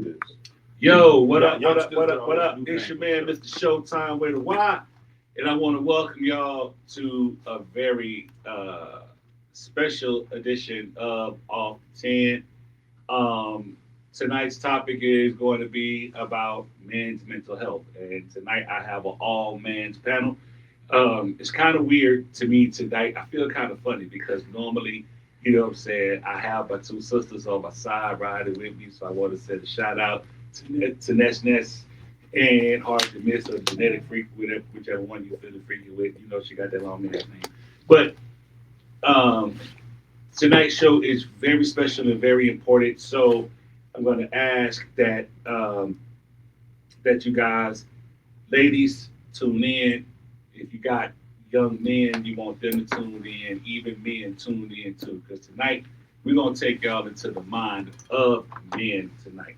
do this. Yo, what up, what up, Youngsters what are up, what always up? new It's your fangled man, stuff. Mr. Showtime with a Y. And I want to welcome y'all to a very special edition of Off 10. Um, Tonight's topic is going to be about men's mental health. And tonight I have an all men's panel. It's kind of weird to me tonight. I feel kind of funny because normally, you know what I'm saying, I have my two sisters on my side riding with me. So I want to send a shout out to Ness Ness and Hard to Miss or Genetic Freak, whichever one you feel freaky with. You know, she got that long ass name. But um, tonight's show is very special and very important. So I'm going to ask that you guys, ladies, tune in. If you got young men, you want them to tune in. Even men tune in too, because tonight we're gonna take y'all into the mind of men tonight.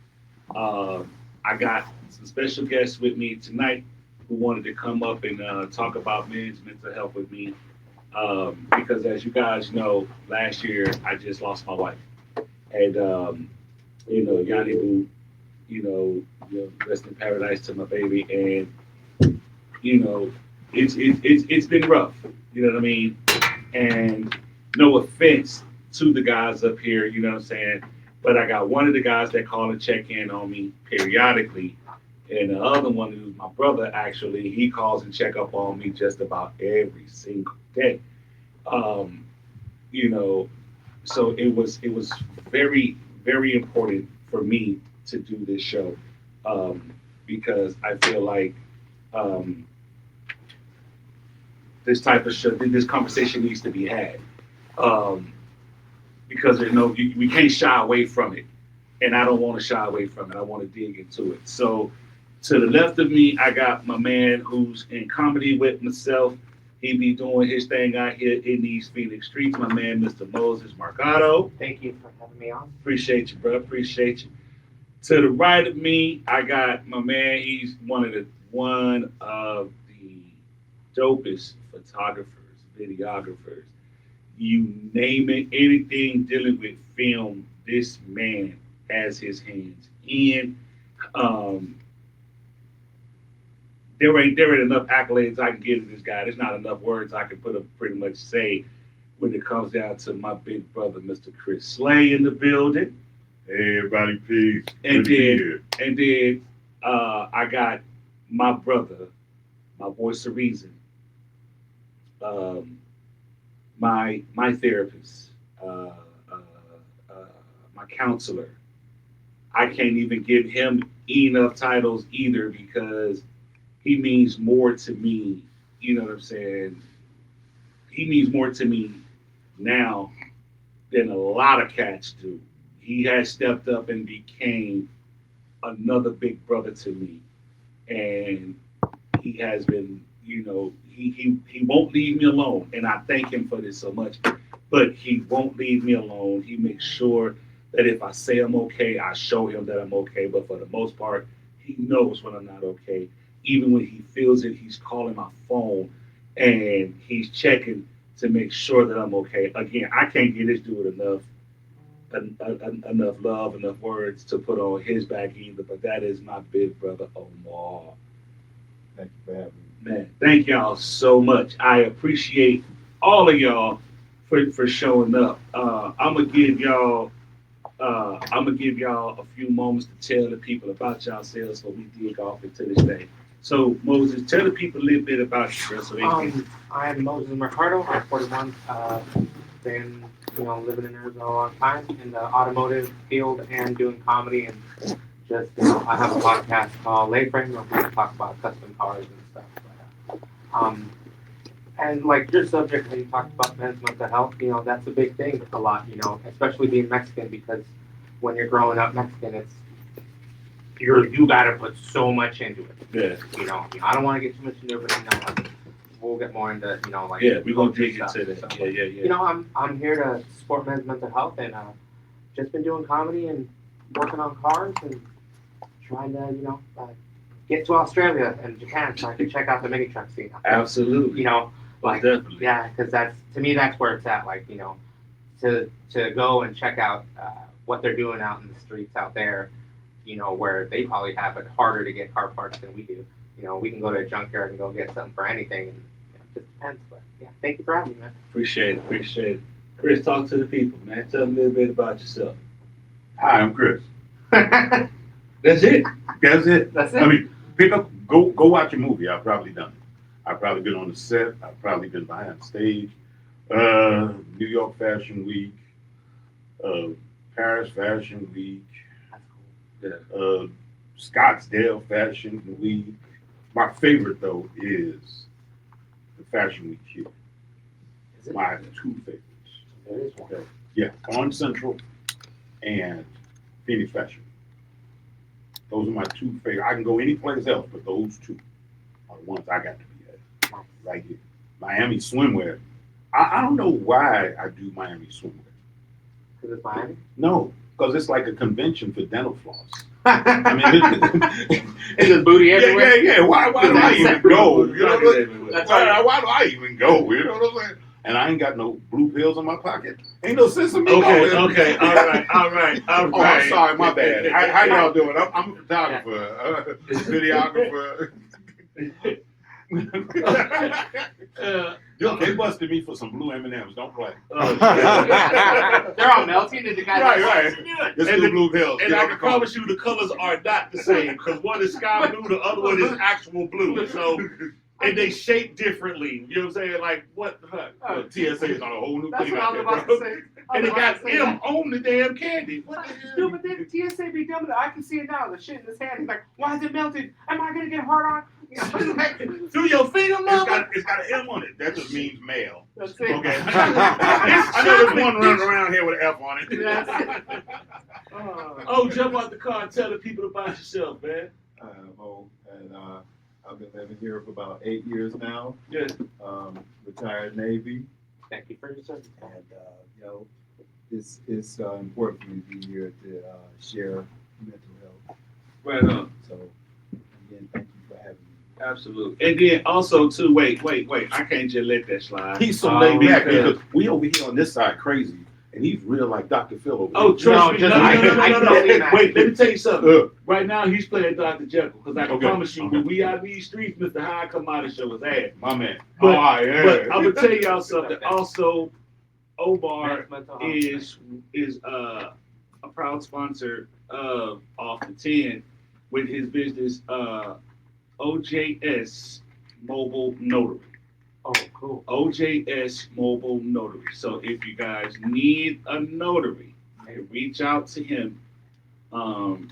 I got some special guests with me tonight who wanted to come up and talk about men's mental health with me. Because as you guys know, last year I just lost my wife, and Yanni Boo, rest in paradise to my baby, and you know, it's been rough. You know what I mean? And no offense to the guys up here, you know what I'm saying? But I got one of the guys that call and check in on me periodically, and the other one who's my brother actually, he calls and check up on me just about every single day. Um, you know, so it was very very important for me to do this show um, because I feel like um, this type of show, this conversation needs to be had um, because we can't shy away from it, and I don't want to shy away from it. I want to dig into it. So to the left of me, I got my man who's in comedy with myself. He be doing his thing out here in these Phoenix streets. My man, Mr. Moses Marcato. Thank you for having me on. Appreciate you, bro. Appreciate you. To the right of me, I got my man. He's one of the dopest photographers, videographers. You name it, anything dealing with film, this man has his hands in. Um, there ain't enough accolades I can give to this guy. There's not enough words I can pretty much say when it comes down to my big brother, Mr. Chris Slay in the building. Hey, everybody, peace. And Good to be then, here. and then I got my brother, my voice of reason, um, my therapist, uh, uh, uh, my counselor. I can't even give him enough titles either because he means more to me. You know what I'm saying? He means more to me now than a lot of cats do. He has stepped up and became another big brother to me, and he has been, he won't leave me alone, and I thank him for this so much. But he won't leave me alone. He makes sure that if I say I'm okay, I show him that I'm okay. But for the most part, he knows when I'm not okay. Even when he feels it, he's calling my phone and he's checking to make sure that I'm okay. Again, I can't get this dude enough love, enough words to put on his back either. But that is my big brother Omar. Thank you for having me. Man, thank y'all so much. I appreciate all of y'all for showing up. I'm gonna give y'all a few moments to tell the people about yourselves so we dig off into this thing. So Moses, tell the people a little bit about yourself so they can. I'm Moses Mercado. I'm 41. Been living in Arizona a long time in the automotive field and doing comedy and just I have a podcast called Late Frame where we talk about custom cars and stuff. And like your subject when you talked about men's mental health, that's a big thing a lot, especially being Mexican because when you're growing up Mexican, you gotta put so much into it. Yeah, I don't want to get too much into it, but like, we'll get more into like yeah, we're gonna dig stuff. into that. So, Yeah. I'm here to support men's mental health and just been doing comedy and working on cars and trying to get to Australia and Japan so I can check out the mini truck scene. Absolutely. Like Definitely. yeah, because that's to me that's where it's at. Like to go and check out what they're doing out in the streets out there where they probably have it harder to get car parts than we do. We can go to a junkyard and go get something for anything, and it just depends. But yeah, thank you for having me, man. Appreciate it. Chris, talk to the people, man. Tell them a little bit about yourself. Hi, I'm Chris. That's it. That's it. That's it. I mean, go watch a movie. I've probably done it. I've probably been on the set. I've probably been behind stage. New York Fashion Week, Paris Fashion Week, Scottsdale Fashion Week. My favorite though is the Fashion Week here. Is it? My two favorites. There is one. Okay. Yeah, on Central and Phoenix Fashion. Those are my two favorites. I can go any place else, but those two are the ones I got to be at. Right here. Miami Swimwear. I don't know why I do Miami Swimwear. Because it's Miami? No, because it's like a convention for dental floss. I mean, Is his booty everywhere? yeah. Why do I even go? You know That's why do I even go? You know what I'm saying? And I ain't got no blue pills in my pocket. Ain't no sense in me going. Okay. All right. Oh, I'm sorry, my bad. How y'all doing? I'm a photographer, videographer. They busted me for some blue M&Ms. Don't play. They're all melting and the guy Right. Just And do blue pills. And I can promise you the colors are not the same because one is sky blue, the other one is actual blue. So, and they shape differently. You know what I'm saying? Like what? TSA is on a whole new That's thing what I out was there, about bro. to say. And it got M on the damn candy. What the hell? Dude, but then TSA be dumb. I can see it now. The shit in his hand. He's like, why is it melted? Am I gonna get hard on? Through your finger, mama? It's got an M on it. That just means male. That's it. Okay. I know there's one running around here with an F on it. Yes. Oh, jump out the car and tell the people about yourself, man. Mo, and I've been living here for about 8 years now. Yeah. Retired Navy, Thank you for your service. and it's important for me to be here to share mental health. Right on. So again, thank you for having me. Absolutely. And then also too, wait. I can't just let that slide. He's so laid back because- because we over here on this side crazy, and he's real like Dr. Phil over Oh, here. trust No, me. just- No. I can only imagine. Wait, let me tell you something. Uh, Right now, he's playing Dr. Jekyll because I can Okay. promise you, Okay. when we out in these streets, Mr. High come out and show his ass. my man. But- yeah. But I'm gonna tell y'all something. Also, Omar Mental health. is a proud sponsor of Off the 10 with his business OJS Mobile Notary. Oh, cool. OJS Mobile Notary. So if you guys need a notary, reach out to him, and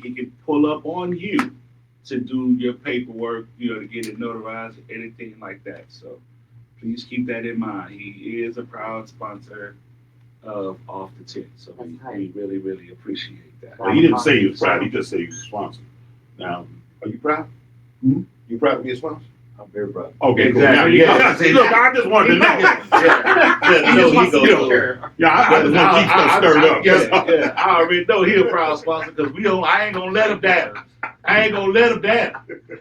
he can pull up on you to do your paperwork, to get it notarized, anything like that. So please keep that in mind. He is a proud sponsor of Off the 10. So we really, really appreciate that. Well, he didn't say he was proud. He just said he was a sponsor. Now, are you proud? You proud to be a sponsor? I'm very proud. Okay, Exactly. cool. Now, Yeah. look, I just wanted to know. He just wants to be sure. Yeah, I just want to keep stuff stirred up. Yeah, I already know he a proud sponsor because I ain't gonna let him down.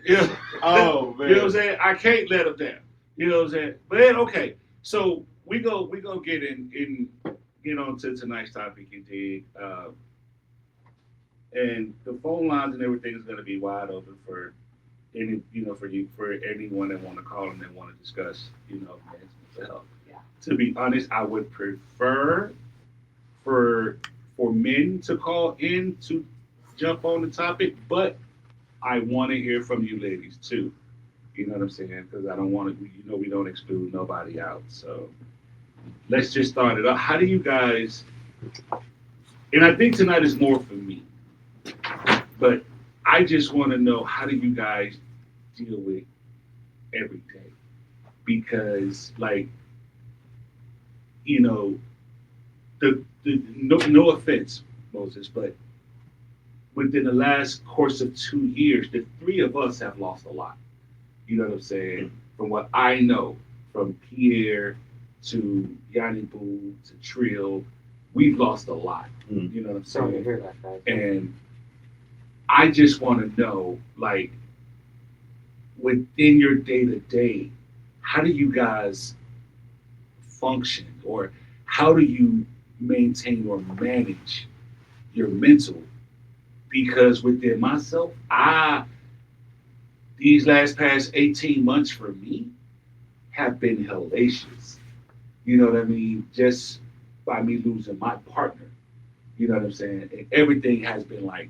Yeah. Oh, man. You know what I'm saying? I can't let him down. You know what I'm saying? But then, okay, so we go get into tonight's topic indeed. And the phone lines and everything is gonna be wide open for for anyone that want to call and that want to discuss, mental health. Yeah. To be honest, I would prefer for men to call in to jump on the topic, but I want to hear from you ladies too. You know what I'm saying? Because I don't want to, we don't exclude nobody out. So let's just start it up. How do you guys? And I think tonight is more for me, but I just want to know, how do you guys deal with every day? Because, no offense, Moses, but within the last course of 2 years, the three of us have lost a lot. You know what I'm saying? From what I know, from Pierre to Yanni Boo to Trill, we've lost a lot. You know what I'm Sorry to saying? hear that, guys. And I just want to know, within your day-to-day, how do you guys function, or how do you maintain or manage your mental because within myself, these past 18 months for me have been hellacious. You know what I mean? Just by me losing my partner. You know what I'm saying? And everything has been like,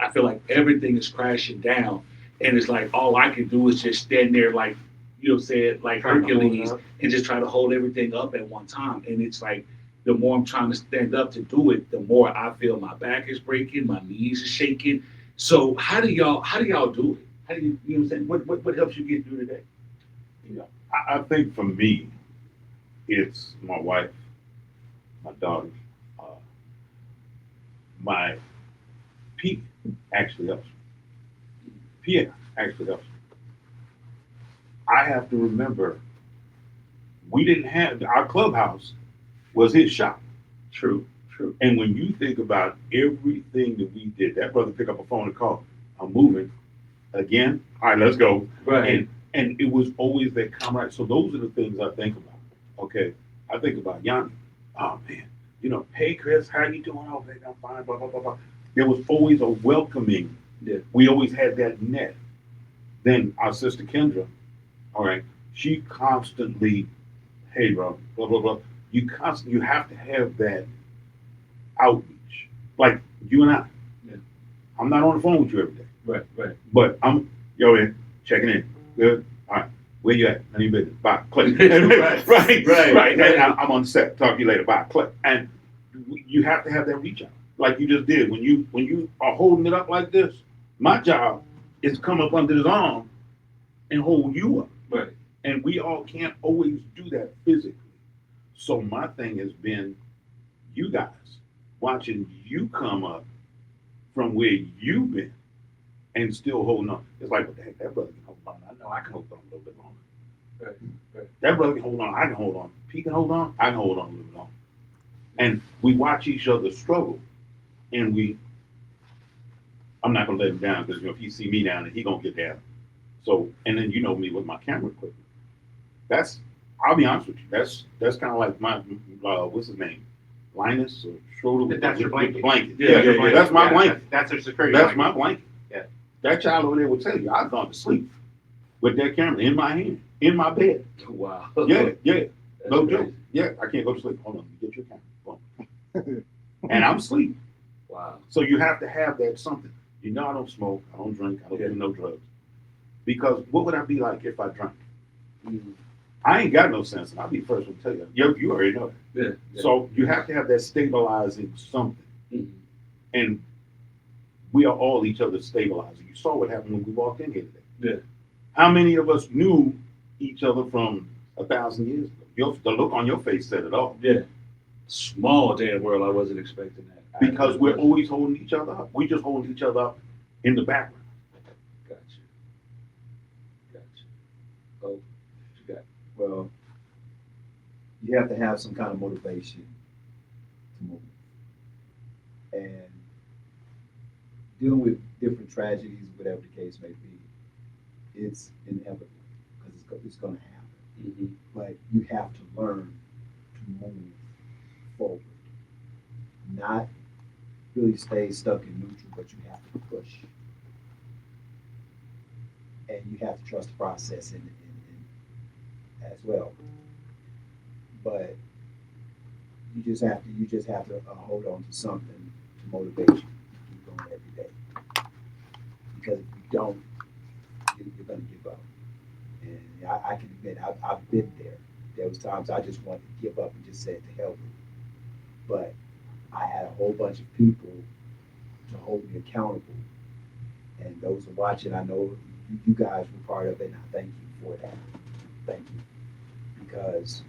I feel like everything is crashing down. And it's like, all I can do is just stand there like, you know what I'm saying, like Trying to hold it Hercules, up. and just try to hold everything up at one time. And it's like, the more I'm trying to stand up to do it, the more I feel my back is breaking, my knees are shaking. So how do y'all do it? How do you know what I'm saying? What helps you get through the day? You know, I think for me, it's my wife, my daughter, uh, my Pete actually helps me. Pierre actually helps me. I have to remember we didn't have our clubhouse was his shop. True, true. And when you think about everything that we did, that brother pick up a phone and call, I'm moving again. All right, let's go. Right. And it was always that camaraderie. So those are the things I think about. Okay. I think about Yanni. Oh man, you know, hey Chris, how you doing? Oh, baby, I'm fine, blah, blah, blah, blah. There was always a welcoming. Yeah. We always had that net. Then our sister Kendra, all right, she constantly, hey bro, blah, blah, blah. You have to have that outreach. Like you and I. Yeah. I'm not on the phone with you every day. Right, right. But I'm checking in. Good. All right. Where you at? I need business. Bye. Click. right. And I'm on the set. Talk to you later. Bye. Click. And you have to have that reach out, like you just did. When you are holding it up like this, my job is to come up under his arm and hold you up. Right. And we all can't always do that physically. So my thing has been you guys watching you come up from where you've been and still holding on. It's like, what the heck, that brother can hold on. I know I can hold on a little bit longer. Right. That brother can hold on. I can hold on. He can hold on. I can hold on a little bit longer. And we watch each other struggle, and I'm not gonna let him down because if he see me down, he gonna get down. So, and then you know me with my camera equipment. I'll be honest with you. That's kind of like my what's his name, Linus or Schroeder. That's your with the blanket. Yeah. That's my blanket. That's their security. That's blanket. my blanket. Yeah. That child over there will tell you, I've gone to sleep with that camera in my hand, in my bed. Wow. Yeah. That's No crazy. joke. Yeah, I can't go to sleep. Hold on, get your camera. Boom. And I'm asleep. Wow. So you have to have that something. You know, I don't smoke, I don't drink, I don't do no drugs. Because what would I be like if I drank? Mhm. I ain't got no sense, and I'll be the first one to tell you. You already know that. Yeah. So you have to have that stabilizing something. Mhm. And we are all each other's stabilizer. You saw what happened when we walked in here today. Yeah. How many of us knew each other from 1,000 years ago? The look on your face said it all. Yeah. Small damn world. I wasn't expecting that. Because we're always holding each other up. We just hold each other up in the background. Gotcha. Oh, what you got? Well, you have to have some kind of motivation to move. And dealing with different tragedies, whatever the case may be, it's inevitable because it's going to happen. Mm-hmm. But you have to learn to move forward, not really stay stuck in neutral, but you have to push. And you have to trust the process in as well. But you just have to hold on to something to motivate you to keep going every day. Because if you don't, you're going to give up. And I can admit, I've been there. There was times I just wanted to give up and just said to hell with it. But I had a whole bunch of people to hold me accountable. And those who are watching, I know you guys were part of it, and I thank you for that. Thank you. Because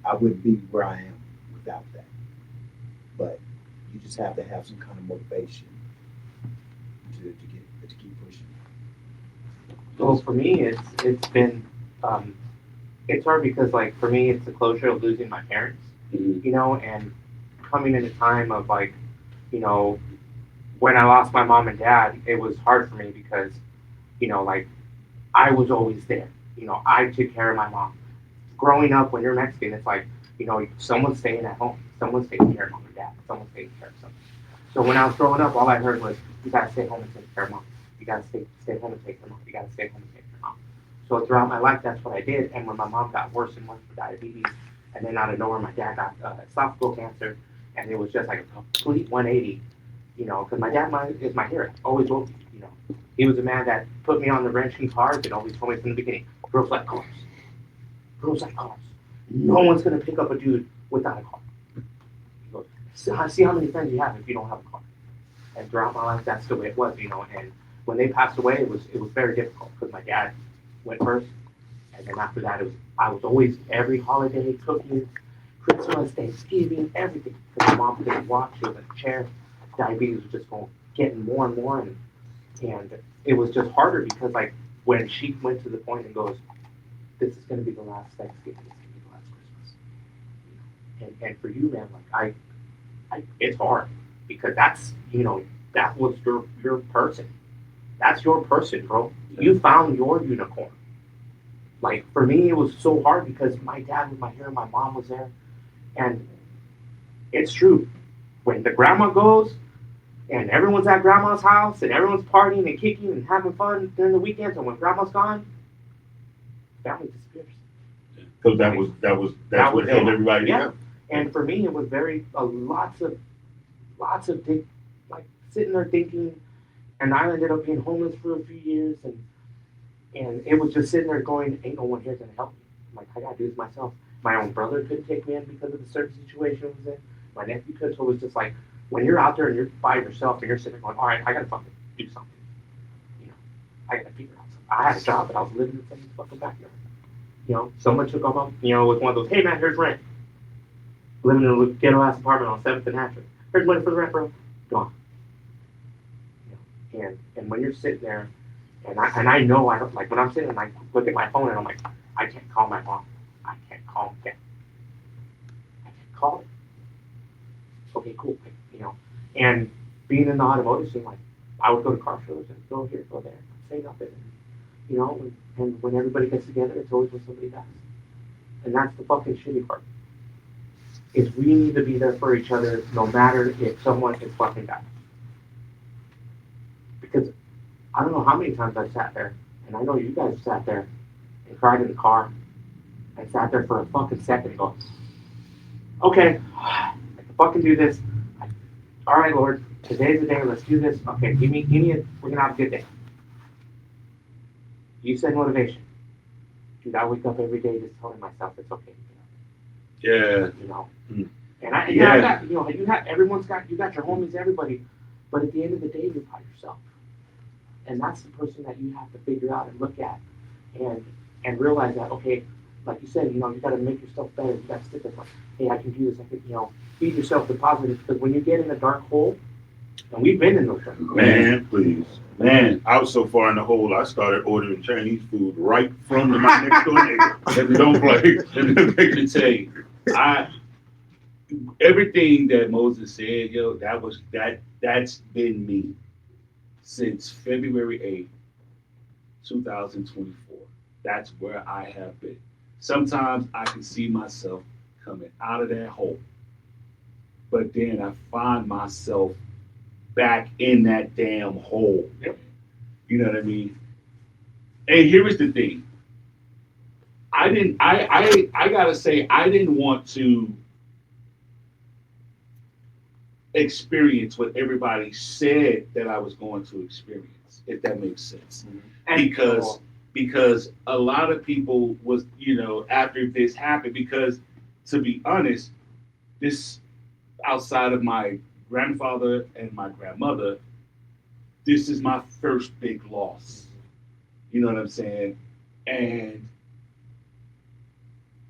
I wouldn't be where I am without that. But you just have to have some kind of motivation to keep pushing. Well, for me, it's been it's hard because like for me, it's the closure of losing my parents, Mm-hmm. you know, and coming in a time of like, you know, when I lost my mom and dad, it was hard for me because, you know, like I was always there. You know, I took care of my mom. Growing up, when you're Mexican, it's like, you know, someone's staying at home, someone's taking care of mom and dad, someone's taking care of something. So when I was growing up, all I heard was, you gotta stay home and take care of mom. You gotta stay home and take care of mom. You gotta stay home and take care of mom. So throughout my life, that's what I did. And when my mom got worse and worse with diabetes, and then out of nowhere, my dad got esophageal cancer, and it was just like a complete 180, you know, because my dad is my hero. Always will be, you know. He was a man that put me on the wrenching cars and always told me from the beginning, girls like cars. Girls like cars. No one's gonna pick up a dude without a car. He goes, see how many friends you have if you don't have a car. And throughout my life, that's the way it was, you know. And when they passed away, it was very difficult because my dad went first, and then after that, I was always every holiday cooking, Christmas, Thanksgiving, everything. Because my mom couldn't walk; she was in a chair. Diabetes was just getting more and more, and it was just harder because like when she went to the point and goes, "This is going to be the last Thanksgiving. This is going to be the last Christmas," you know? And for you, man, like it's hard because that's, you know, that was your person. That's your person, bro. You found your unicorn. Like for me, it was so hard because my dad was my hero, my mom was there, and it's true. When the grandma goes and everyone's at grandma's house and everyone's partying and kicking and having fun during the weekends, and when grandma's gone, family disappears. Because that's what held everybody Yeah. together. And for me, it was very lots of like sitting there thinking, and I ended up being homeless for a few years, and it was just sitting there going, ain't no one here gonna help me. I'm like, I gotta do this myself. My own brother couldn't take me in because of the certain situation I was in. My nephew could, so it was just like, when you're out there and you're by yourself and you're sitting there going, all right, I gotta fucking do something. You know, I gotta figure out something. I had a job, but I was living in some fucking backyard. You know, someone took off, you know, with one of those, hey man, here's rent. Living in a ghetto ass apartment on 7th and Hatchet. Here's money for the rent, bro. Gone. You know, and when you're sitting there, and I know I don't, like when I'm sitting and I look at my phone and I'm like, I can't call my mom. I can't call him. I can't call him. Okay, cool. You know, and being in the automotive scene, like I would go to car shows and go here, go there, say nothing. You know, and when everybody gets together, it's always when somebody dies. And that's the fucking shitty part. Is we need to be there for each other no matter if someone is fucking dying. Because I don't know how many times I've sat there, and I know you guys sat there and cried in the car and sat there for a fucking second and go, okay, I can fucking do this. All right, Lord, today's the day, let's do this. Okay, we're gonna have a good day. You said motivation. Dude, I wake up every day just telling myself it's okay. Yeah. You know. Mm. And I got, you know, you got you got your homies, everybody, but at the end of the day, you're by yourself. And that's the person that you have to figure out and look at and realize that, okay, like you said, you know, you got to make yourself better. You got to stick with like, hey, I can do this. I can, you know, feed yourself the positive. Because when you get in a dark hole, and we've been in those dark holes. Man, please. Man, I was so far in the hole, I started ordering Chinese food right from my next door neighbor. Don't play. Let me tell you, everything that Moses said, yo, that's been me since February 8th, 2024. That's where I have been. Sometimes I can see myself coming out of that hole, but then I find myself back in that damn hole. Yep. You know what I mean? And here is the thing. I gotta say, I didn't want to experience what everybody said that I was going to experience, if that makes sense. And Because a lot of people was, you know, after this happened, because to be honest, this outside of my grandfather and my grandmother, this is my first big loss. You know what I'm saying? And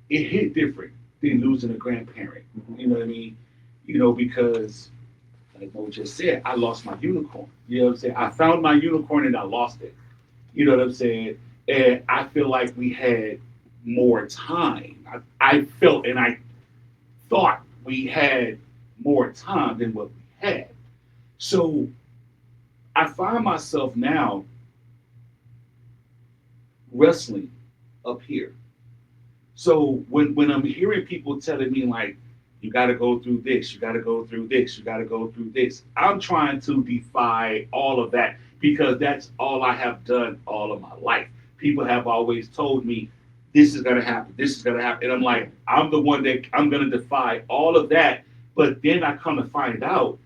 it hit different than losing a grandparent. You know what I mean? You know, because like Mo just said, I lost my unicorn. You know what I'm saying? I found my unicorn and I lost it. You know what I'm saying? And I feel like we had more time. I felt and I thought we had more time than what we had. So I find myself now wrestling up here. So when I'm hearing people telling me like, You got to go through this. You got to go through this. You got to go through this. I'm trying to defy all of that because that's all I have done all of my life. People have always told me, this is going to happen. This is going to happen. And I'm like, I'm the one that I'm going to defy all of that. But then I come to find out,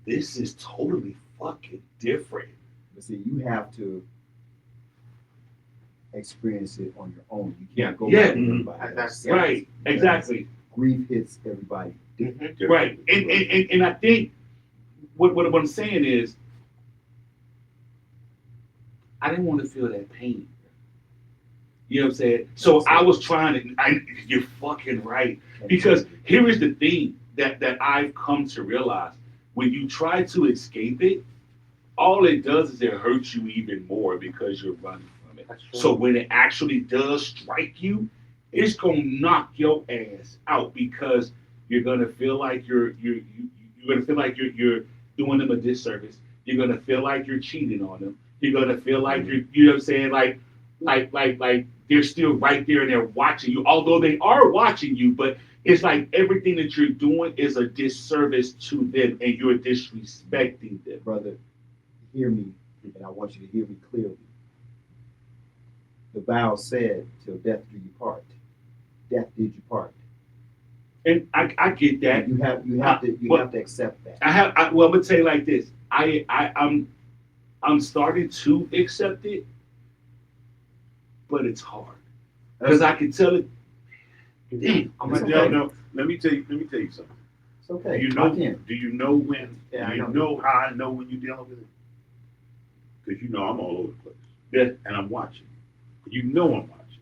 this is totally fucking different. But see, you have to experience it on your own. You can't go Yeah. by everybody else. That's Right. Exactly. Grief hits everybody different. Right. And I think what I'm saying is, I didn't want to feel that pain. You know what I'm saying? So I was trying to, you're fucking right. Because here is the thing that I've come to realize. When you try to escape it, all it does is it hurts you even more because you're running from it. That's true. So when it actually does strike you, it's gonna knock your ass out because you're gonna feel like you're gonna feel like you're doing them a disservice. You're gonna feel like you're cheating on them. You're gonna feel like you know what I'm saying, like they're still right there and they're watching you, although they are watching you, but it's like everything that you're doing is a disservice to them and you're disrespecting them. Brother, hear me, and I want you to hear me clearly. The vow said, till death do you part. Death did you part. And I get that. You have to accept that. Well, I'm gonna tell you like this. I'm starting to accept it, but it's hard because I can tell it. Damn, No, let me tell you something. It's okay. Do you know when? Yeah, do you I know. know how I know when you're dealing with it? Because you know I'm all over the place. Yeah. And I'm watching. You know I'm watching.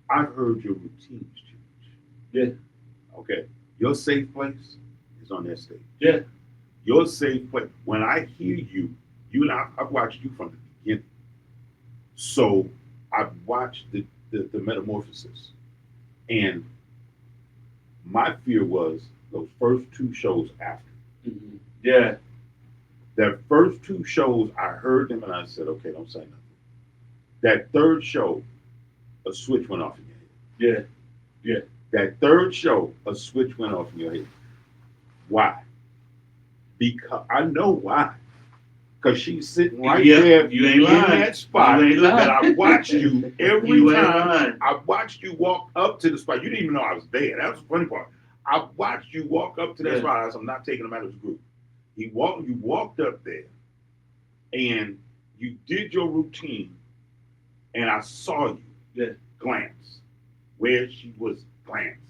I've heard your routines change. Yeah. Okay. Your safe place is on that stage. Yeah. Your safe place. When I hear you and I've watched you from the beginning. So I've watched the metamorphosis. And my fear was those first two shows after. Mm-hmm. Yeah. That first two shows, I heard them and I said, okay, don't say nothing. That third show, a switch went off in your head. Yeah. Yeah. That third show, a switch went off in your head. Why? Because I know why. Because she's sitting right there You ain't in lying. that spot You ain't lying. that I watched you every You ain't time. lying. I watched you walk up to the spot. You didn't even know I was there. That was the funny part. I watched you walk up to that Yeah. spot. I said, I'm not taking him out of his group. You walked up there and you did your routine and I saw you glance where she was, glance.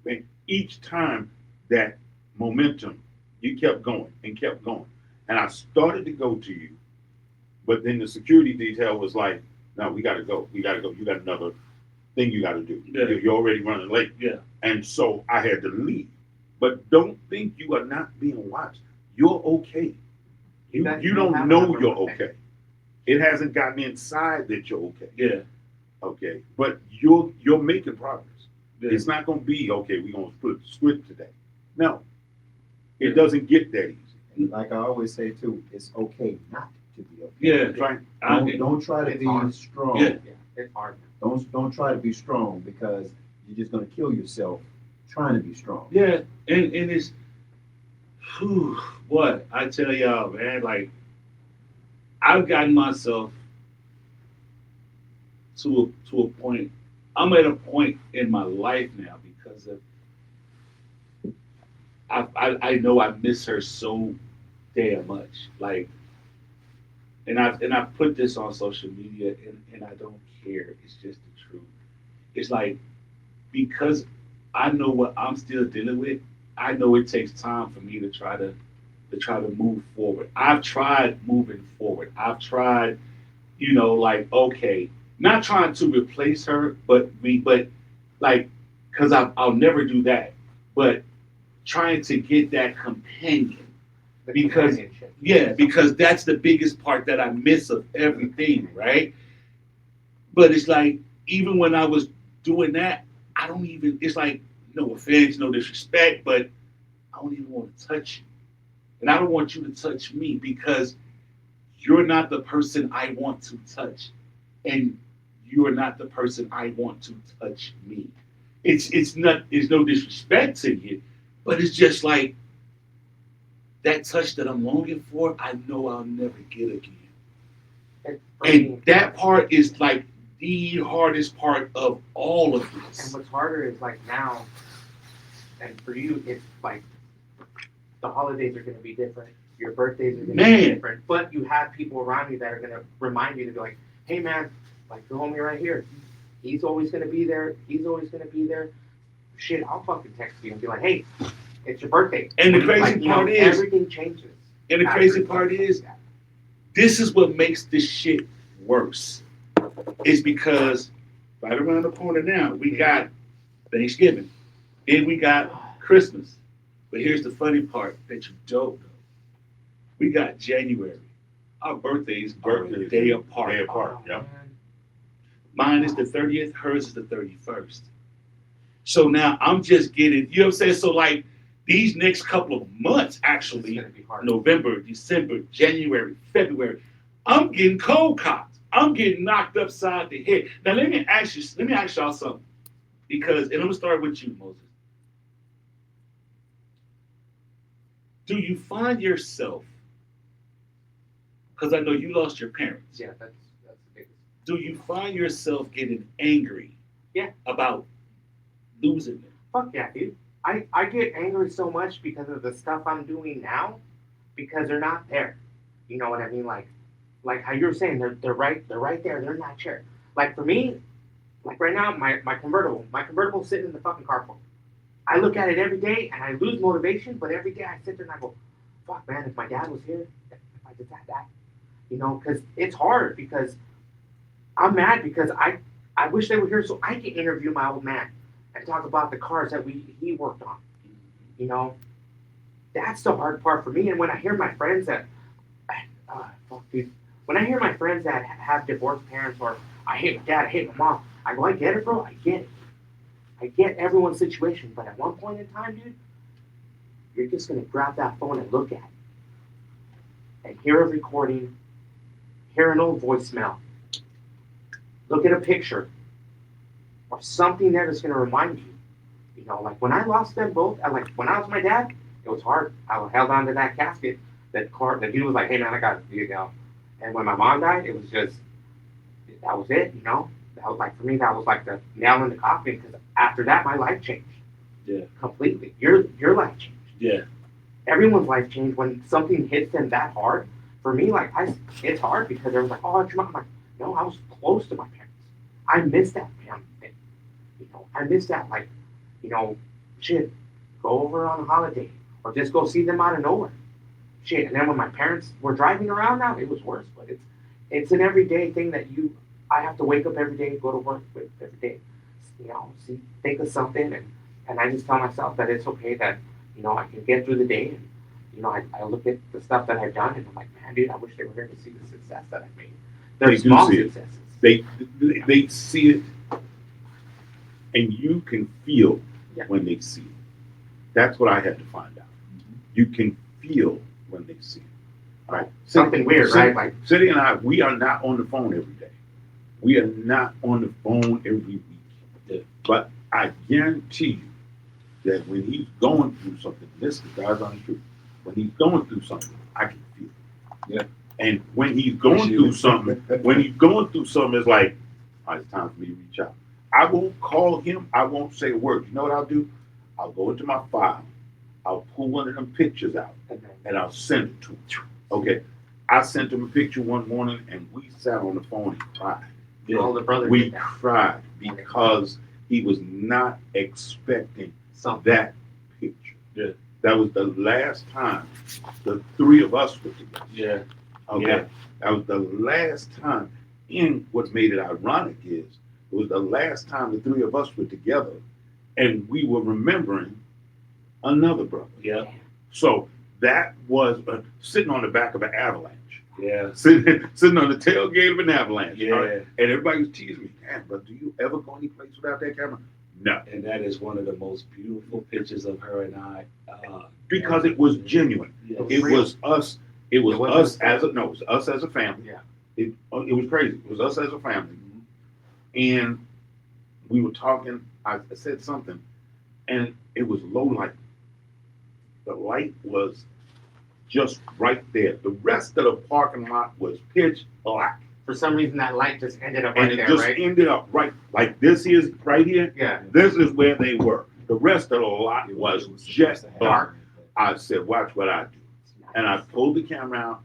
And each time that momentum, you kept going and kept going. And I started to go to you, but then the security detail was like, no, we got to go. You got another thing you got to do. Yeah. You're already running late. Yeah. And so I had to leave. But don't think you are not being watched. You're okay. You don't know you're okay. It hasn't gotten inside that you're okay. Yeah. Okay. But you're making progress. Yeah. It's not going to be, okay, we're going to flip the script today. No. It Yeah. doesn't get that easy. And like I always say too, it's okay not to be okay. Yeah. That's right. Don't try to It's be hard. strong. Yeah. It's hard. Don't try to be strong because you're just gonna kill yourself trying to be strong. Yeah. And it's, what I tell y'all, man, like I've gotten myself to a point. I'm at a point in my life now because of I know I miss her so damn much. Like, and I've put this on social media and I don't care. It's just the truth. It's like because I know what I'm still dealing with, I know it takes time for me to try to move forward. I've tried moving forward. I've tried, like, okay, not trying to replace her, but like, because I'll never do that, but trying to get that companion. The Because- companionship. Yeah, because that's the biggest part that I miss of everything, right? But it's like, even when I was doing that, it's like, no offense, no disrespect, but I don't even want to touch you. And I don't want you to touch me because you're not the person I want to touch. And you're not the person I want to touch me. it's not, there's no disrespect to you, but it's just like that touch that I'm longing for, I know I'll never get again. And that part is like the hardest part of all of And this. what's harder is like now, and for you, it's like the holidays are going to be different. Your birthdays are going to be different. But you have people around you that are going to remind you to be like, hey man, like your homie right here, he's always going to be there. He's always going to be there. Shit, I'll fucking text you and be like, hey, it's your birthday. And the crazy part is, everything changes. and the crazy part is, this is what makes this shit worse. It's because right around the corner now, we got Thanksgiving. Then we got Christmas. But here's the funny part that you don't know. We got January. Our birthdays are a day apart. Day apart, yeah. Mine is the 30th, hers is the 31st. So now I'm just getting, you know what I'm saying? So like these next couple of months, actually, November, December, January, February, I'm getting cold cocked. I'm getting knocked upside the head. Now let me ask y'all something. Because, and I'm gonna start with you, Moses. Do you find yourself, because I know you lost your parents. Yeah, that's the biggest. Do you find yourself getting angry? Yeah. About losing them? Fuck yeah, dude. I get angry so much because of the stuff I'm doing now, because they're not there. You know what I mean? Like how you were saying, they're right there. They're not there. Like for me, like right now, my convertible's sitting in the fucking carport. I look at it every day and I lose motivation, but every day I sit there and I go, fuck man, if my dad was here, if I did that, you know, because it's hard because I'm mad because I wish they were here so I could interview my old man and talk about the cars that he worked on. You know, that's the hard part for me. And when I hear my friends that, when I hear my friends that have divorced parents or I hate my dad, I hate my mom, I go, I get it, bro. I get it. I get everyone's situation, but at one point in time, dude, you're just gonna grab that phone and look at it, and hear a recording, hear an old voicemail, look at a picture, or something that is gonna remind you. You know, like when I lost them both, and like when I was my dad, it was hard. I held on to that casket. The dude was like, "Hey man, I got you know." And when my mom died, it was just that was it. You know, that was like for me, that was like the nail in the coffin because after that, my life changed. Yeah. Completely. Your life changed. Yeah. Everyone's life changed when something hits them that hard. For me, like it's hard because everyone's like, "Oh, it's your mom." I'm like, no, I was close to my parents. I miss that family thing. You know, I miss that like, you know, shit. Go over on a holiday or just go see them out of nowhere. Shit. And then when my parents were driving around now, it was worse. But it's an everyday thing that I have to wake up every day, go to work with every day. You know, think of something, and I just tell myself that it's okay that, you know, I can get through the day, and, you know, I look at the stuff that I've done, and I'm like, man, dude, I wish they were here to see the success that I've made. They're They do small see it. successes. They see it, and you can feel when they see it. That's what I had to find out. You can feel when they see it. Right? Something weird, right? Like City and I, we are not on the phone every day. We are not on the phone every week. But I guarantee you that when he's going through something, this is God's honest truth. When he's going through something, I can feel it. Yeah. And when he's going through something, it's like, all right, it's time for me to reach out. I won't call him. I won't say a word. You know what I'll do? I'll go into my file. I'll pull one of them pictures out, and I'll send it to him. Okay. I sent him a picture one morning, and we sat on the phone and cried. Yeah. All the brothers. We cried because he was not expecting that picture. Yeah. That was the last time the three of us were together. Yeah. Okay. Yeah. That was the last time. And what made it ironic is it was the last time the three of us were together, and we were remembering another brother. Yeah. So that was sitting on the back of an avalanche. Yeah. Sitting on the tailgate of an avalanche. Yeah. Right? And everybody was teasing me, man, but do you ever go any place without that camera? No. And that is one of the most beautiful pictures of her and I. Because it was genuine. Yeah. It was us. It was us as a family. Yeah. It was crazy. It was us as a family. And we were talking. I said something, and it was low light. The light was just right there. The rest of the parking lot was pitch black. For some reason, that light just ended up And right it there, just right? ended up right, like this is right here. Yeah. This is where they were. The rest of the lot was jet black. I said, watch what I do. And I pulled the camera out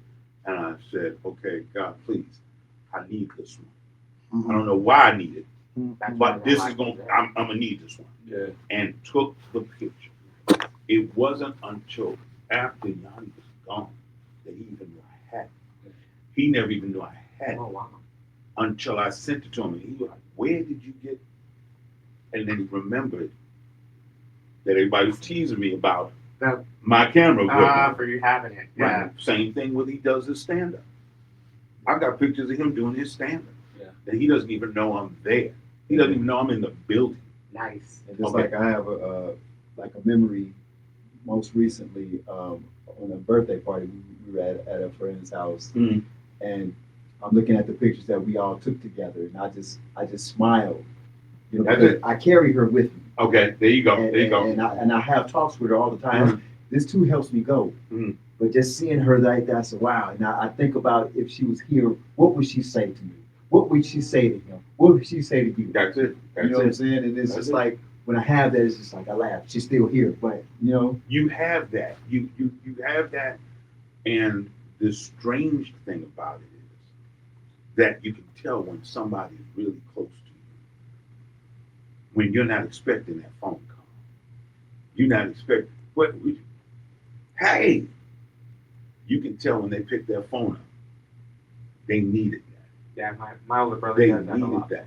and I said, okay, God, please, I need this one. I don't know why I need it, That's why but that this light is going was to, there. I'm going to need this one. Yeah. And took the picture. It wasn't until after Yanni was gone that he even knew I had it. He never even knew I had it Oh, wow. until I sent it to him. And he was like, where did you get? And then he remembered that everybody was teasing me about That- my camera Ah, equipment. for you having it. Yeah. Right. Same thing when he does his stand up. I got pictures of him doing his stand up. Yeah. And he doesn't even know I'm there. He doesn't even know I'm in the building. Nice. And just Okay. like I have a memory, most recently on a birthday party, we were at a friend's house, Mhm. and I'm looking at the pictures that we all took together, and I just smiled, you know, That's because it. I carry her with me, Okay, there you go. and, There you go. and I have talks with her all the time. This too helps me go. Mhm. But just seeing her like that, I said, wow. And I think about if she was here, what would she say to me? What would she say to him? What would she say to you? That's it. That's You know what I'm it. saying? And it's That's just it. like when I have that, it's just like I laugh. She's still here, but you know, You have that. You have that. And the strange thing about it is that you can tell when somebody is really close to you. When you're not expecting that phone call. You're not expecting hey, you can tell when they pick their phone up. They needed that. Yeah, my older brother They does that a needed lot. that.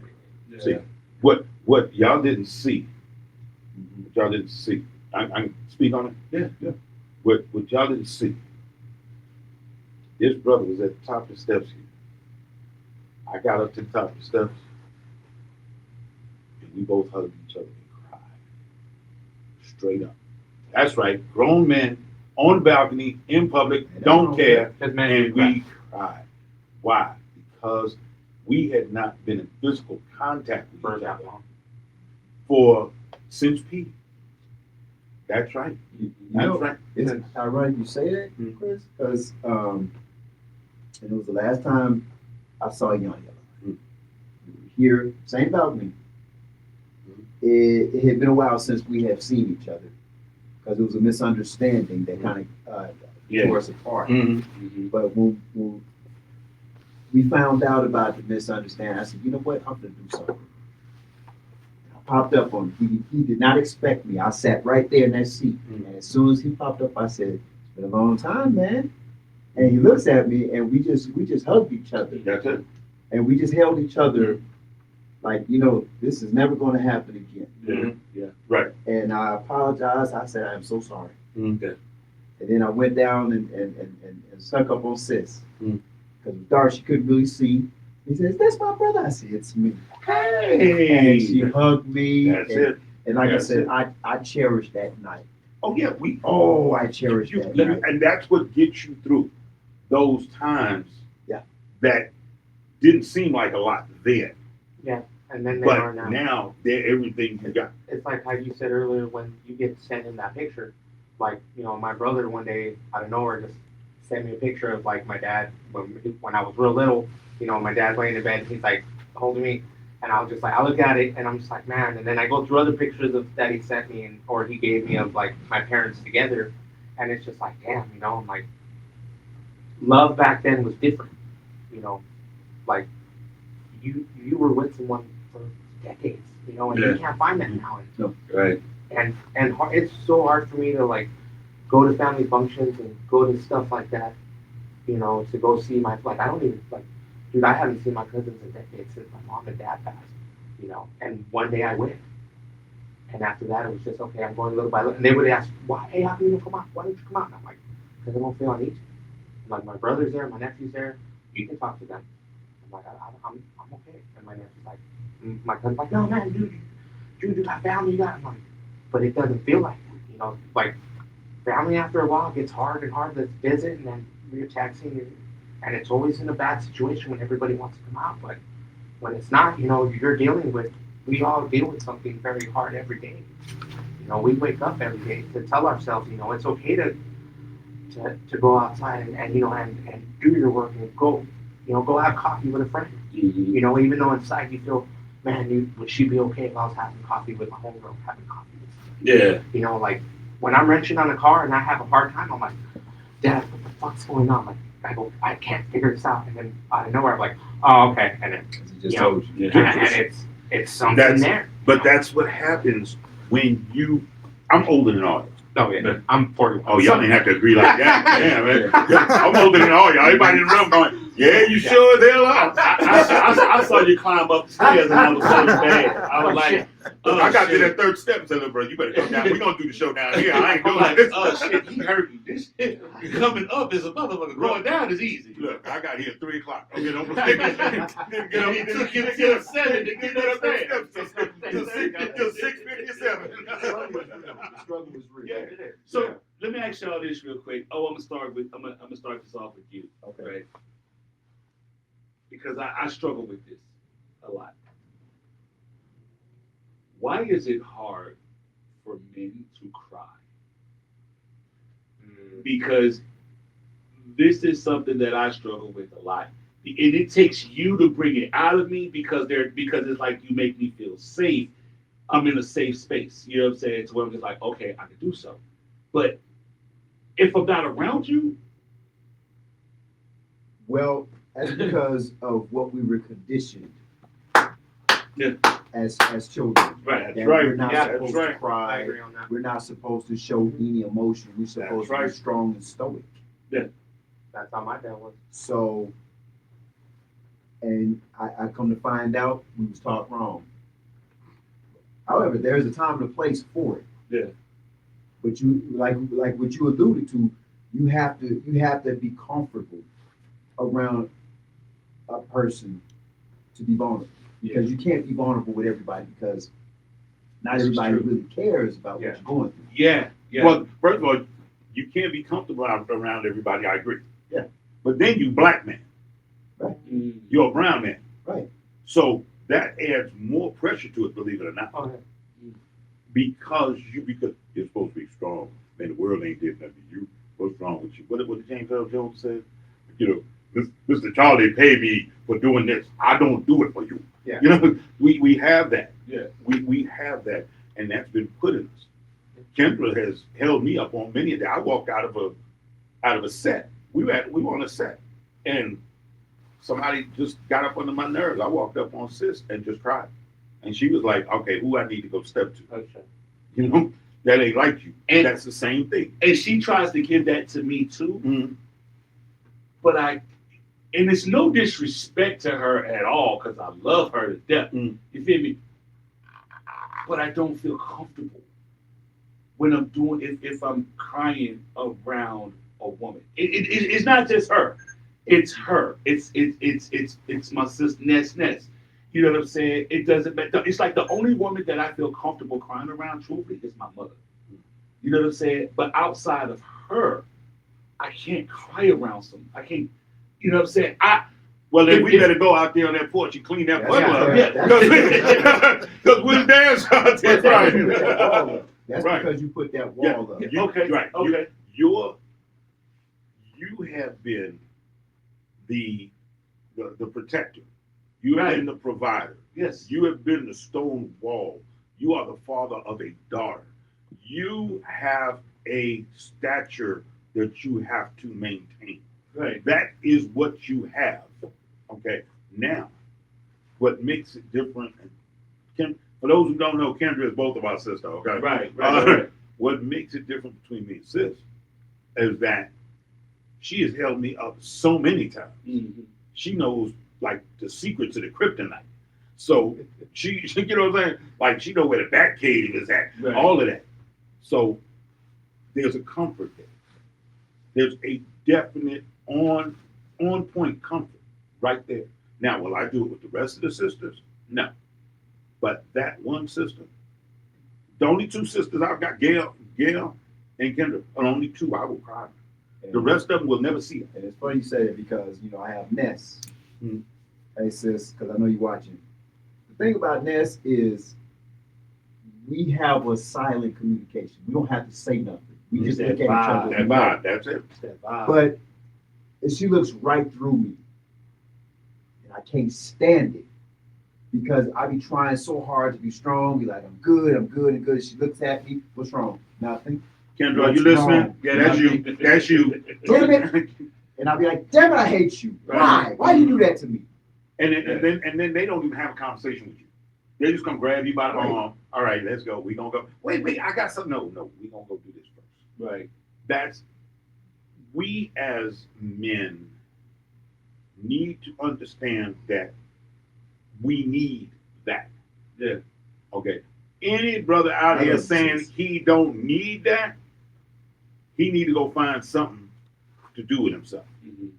Yeah. See, what y'all didn't see, what y'all didn't see. I can speak on it. Yeah. What y'all didn't see. This brother was at the top of the steps here. I got up to the top of the steps, and we both hugged each other and cried. Straight up. That's right. Grown men on the balcony in public don't care, Just men and do we cried. Why? Because we had not been in physical contact with for each that other long. since P. That's right. you That's know, right. it's ironic you say that, Mhm. Chris, because it was the last time I saw Yanya. Mhm. Here, same balcony. It had been a while since we have seen each other because it was a misunderstanding that kind of tore us apart. Mm-hmm. But when we found out about the misunderstanding, I said, you know what, I'm gonna do something. I popped up on him. He did not expect me. I sat right there in that seat. Mhm. And as soon as he popped up, I said, it's been a long time, man. And he looks at me and we just hugged each other. That's it. And we just held each other like, you know, this is never gonna happen again. Mm-hmm. Yeah. Right. And I apologized. I said, I'm so sorry. Okay. And then I went down and stuck up on sis. Mm. Because dark, she couldn't really see. He says, that's my brother. I said, it's me. Hey. And she hugged me. That's and, it. And like That's I said, it. I cherish that night. Oh yeah, I cherish that night. and that's what gets you through those times. Yeah. That didn't seem like a lot then, And then they are but now. now they're everything you got. It's like how you said earlier when you get sent in that picture. Like, you know, my brother one day out of nowhere just sent me a picture of like my dad when I was real little. You know, my dad's laying in bed and he's like holding me, and I was just like, I look at it and I'm just like, man. And then I go through other pictures of that he sent me or he gave me of like my parents together, and it's just like, damn, you know, I'm like, love back then was different. You know, like you were with someone for decades, you know, and Yeah. you can't find that now. Right. And it's so hard for me to like go to family functions and go to stuff like that, you know, to go see my like I don't even like, dude, I haven't seen my cousins in decades since my mom and dad passed, you know. And one day I went, and after that it was just okay. I'm going little by little, and they would ask, why? Hey, how come you don't come out? Why don't you come out? And I'm like, because I don't feel I need to. I'm like, my brother's there, my nephew's there. You can talk to them. I'm like, I'm okay. And my nephew's like, my cousin's like, no man, dude, you got family, you got. I'm like, but it doesn't feel like that, you know. Like family after a while gets hard and hard to visit, and then you're texting, and it's always in a bad situation when everybody wants to come out. But when it's not, you know, you're dealing with we all deal with something very hard every day. You know, we wake up every day to tell ourselves, you know, it's okay to go outside and you know, and do your work and go, you know, go have coffee with a friend. You know, even though inside you feel, man, would she be okay if I was having coffee with my homegirl, having coffee with somebody? Yeah. You know, like when I'm wrenching on a car and I have a hard time, I'm like, Dad, what the fuck's going on? Like, I can't figure this out. And then out of nowhere, I'm like, oh, okay. And then, As he just you know, told you. and it's something That's- there. But that's what happens when you. I'm older than all y'all. Oh, yeah. I'm 41. Oh, y'all didn't have to agree like that. Yeah, man. I'm older than all y'all. Everybody in the room going, yeah, you sure as hell are. I saw you climb up the stairs and I was so bad. I was like, oh, I got to shit. that third step and said, look, bro, you better come down. We're going to do the show down here. I ain't I'm doing like, this. oh shit, he hurting. This shit coming up is a motherfucker. Going down is easy. Look, I got here at 3 o'clock. Okay, don't mistake me. Didn't get up. It took you Didn't till 7 to get get up those upstairs. steps till 6:57. The struggle was real. Yeah. So let me ask y'all this real quick. Oh, I'm gonna start this off with you, Okay. right? Because I struggle with this a lot. Why is it hard for men to cry? Because this is something that I struggle with a lot. And it takes you to bring it out of me because it's like you make me feel safe. I'm in a safe space. You know what I'm saying? To where I'm just like, okay, I can do so. But if I'm not around you, Well, that's because of what we were conditioned Yeah. as children. right? That right. We're not Yeah, supposed that's to right. I cry. agree on that. We're not supposed to show any emotion. We're supposed to right. be strong and stoic. That's how my dad was. So, and I come to find out we was taught wrong. However, there's a time and a place for it. Yeah. But you like what you alluded to, you have to be comfortable around a person to be vulnerable. Because you can't be vulnerable with everybody because not This is everybody true. really cares about Yeah. what you're going through. Yeah. Yeah. Well, first of all, you can't be comfortable around everybody. I agree. Yeah. But then you black man. Mm. You're a brown man. Right. So that adds more pressure to it, believe it or not. Oh, yeah. Because you're supposed to be strong. Man, the world ain't did nothing to you. What's wrong with you? What did James Earl Jones say? You know, Mr. Charlie paid me for doing this. I don't do it for you. Yeah. You know, we have that. Yeah. We have that, and that's been put in us. Kendra has held me up on many a day. I walked out of a set. We were on a set, and somebody just got up under my nerves. I walked up on Sis and just cried, and she was like, "Okay, who I need to go step to?" Okay. You know, that ain't like you. And- That's the same thing. And she tries to give that to me too, Mhm. but and it's no disrespect to her at all because I love her to death. Mm. You feel me? But I don't feel comfortable when I'm doing if I'm crying around a woman. It's not just her. It's her. It's my sister Ness. You know what I'm saying? It doesn't matter. It's like the only woman that I feel comfortable crying around, truthfully, is my mother. You know what I'm saying? But outside of her, I can't cry around someone. I can't. You know what I'm saying? Well, then we If- better go out there on that porch and clean that butt up. Yeah. Because we'll dance out there. Right. That's Right. because you put that Yeah. wall up. You- Okay. Right. Okay. You have been the protector. You have Right. been the provider. Yes. You have been the stone wall. You are the father of a daughter. You have a stature that you have to maintain. Right. That is what you have. Okay. Now, what makes it different? For those who don't know, Kendra is both of our sisters. Okay. Right. What makes it different between me and sis is that she has held me up so many times. Mm-hmm. She knows like the secrets of the kryptonite. So she you know what I'm saying? Like she know where the bat cave is at. Right. All of that. So there's a comfort there. There's a definite on point comfort right there. Now, will I do it with the rest of the sisters? No. But that one sister, the only two sisters I've got, Gail and Kendra, are only two I will cry. The rest of them will never see it. And it's funny you say it because, I have Ness. Mhm. Hey, sis, because I know you're watching. The thing about Ness is we have a silent communication. We don't have to say nothing. We It's just that look at each vibe, other. That and know. vibe, that's it. It's that vibe. But and she looks right through me. And I can't stand it. Because I be trying so hard to be strong, be like, I'm good, and good. She looks at me, what's wrong? Nothing. Kendra, are What's you listening? wrong? Yeah, that's you. That's you. Damn it. And I'll be like, damn it, I hate you. Why? Why you do that to me? And then they don't even have a conversation with you. They just gonna grab you by the arm. All right, let's go. We gonna go. Wait, I got something. No, we gonna go do this first. Right. That's we as men need to understand that we need that. Yeah. Okay. Any brother out here saying he don't need that, he need to go find something to do with himself. Mhm.